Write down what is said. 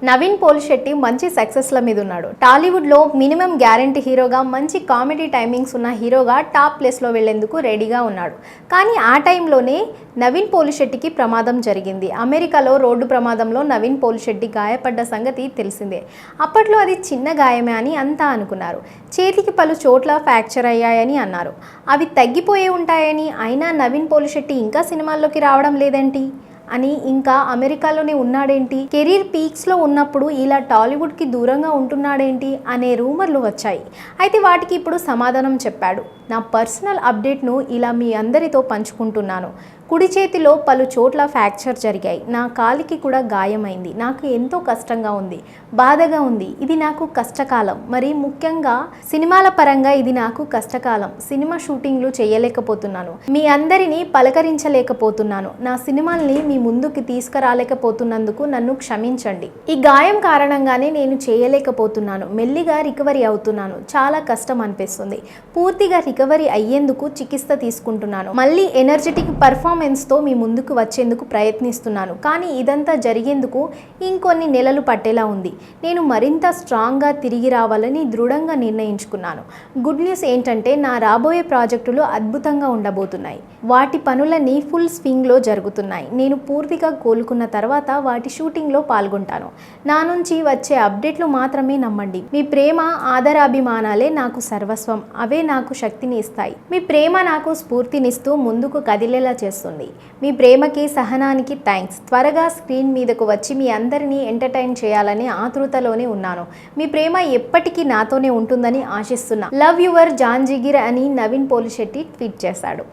నవీన్ పోలిశెట్టి మంచి సక్సెస్ల మీద ఉన్నాడు. టాలీవుడ్లో మినిమం గ్యారంటీ హీరోగా, మంచి కామెడీ టైమింగ్స్ ఉన్న హీరోగా టాప్ ప్లేస్లో వెళ్లేందుకు రెడీగా ఉన్నాడు. కానీ ఆ టైంలోనే నవీన్ పోలిశెట్టికి ప్రమాదం జరిగింది. అమెరికాలో రోడ్డు ప్రమాదంలో నవీన్ పోలిశెట్టి గాయపడ్డ సంగతి తెలిసిందే. అప్పట్లో అది చిన్న గాయమే అని అంతా అనుకున్నారు. చేతికి పలు చోట్ల ఫ్రాక్చర్ అయ్యాయని అన్నారు. అవి తగ్గిపోయే ఉంటాయని, అయినా నవీన్ పోలిశెట్టి ఇంకా సినిమాల్లోకి రావడం లేదేంటి అని, ఇంకా అమెరికాలోనే ఉన్నాడేంటి, కెరీర్ పీక్స్లో ఉన్నప్పుడు ఇలా టాలీవుడ్కి దూరంగా ఉంటున్నాడేంటి అనే రూమర్లు వచ్చాయి. అయితే వాటికి ఇప్పుడు సమాధానం చెప్పాడు. నా పర్సనల్ అప్డేట్ను ఇలా మీ అందరితో పంచుకుంటున్నాను. కుడి చేతిలో పలు చోట్ల ఫ్రాక్చర్ జరిగాయి. నా కాలికి కూడా గాయమైంది. నాకు ఎంతో కష్టంగా ఉంది, బాధగా ఉంది. ఇది నాకు కష్టకాలం, మరి ముఖ్యంగా సినిమాల పరంగా ఇది నాకు కష్టకాలం. సినిమా షూటింగ్లు చేయలేకపోతున్నాను, మీ అందరినీ పలకరించలేకపోతున్నాను, నా సినిమాల్ని మీ ముందుకు తీసుకురాలేకపోతున్నందుకు నన్ను క్షమించండి. ఈ గాయం కారణంగానే నేను చేయలేకపోతున్నాను. మెల్లిగా రికవరీ అవుతున్నాను. చాలా కష్టం అనిపిస్తుంది. పూర్తిగా రికవరీ అయ్యేందుకు చికిత్స తీసుకుంటున్నాను. మళ్ళీ ఎనర్జెటిక్ పర్ఫార్మెన్స్తో మీ ముందుకు వచ్చేందుకు ప్రయత్నిస్తున్నాను. కానీ ఇదంతా జరిగేందుకు ఇంకొన్ని నెలలు పట్టేలా ఉంది. నేను మరింత స్ట్రాంగ్గా తిరిగి రావాలని దృఢంగా నిర్ణయించుకున్నాను. గుడ్ న్యూస్ ఏంటంటే నా రాబోయే ప్రాజెక్టులు అద్భుతంగా ఉండబోతున్నాయి. వాటి పనులన్నీ ఫుల్ స్వింగ్లో జరుగుతున్నాయి. నేను పూర్తిగా కోలుకున్న తర్వాత వాటి షూటింగ్లో పాల్గొంటాను. నా నుంచి వచ్చే అప్డేట్లు మాత్రమే నమ్మండి. మీ ప్రేమ, ఆదరాభిమానాలే నాకు సర్వస్వం. అవే నాకు శక్తిని ఇస్తాయి. మీ ప్రేమ నాకు స్ఫూర్తినిస్తూ ముందుకు కదిలేలా చేస్తుంది. మీ ప్రేమకి, సహనానికి థ్యాంక్స్. త్వరగా స్క్రీన్ మీదకు వచ్చి మీ అందరినీ ఎంటర్టైన్ చేయాలని ఆతృతలోనే ఉన్నాను. మీ ప్రేమ ఎప్పటికీ నాతోనే ఉంటుందని ఆశిస్తున్నా. లవ్ యువర్ జాన్ జిగిర్ అని నవీన్ పోలిశెట్టి ట్వీట్ చేశాడు.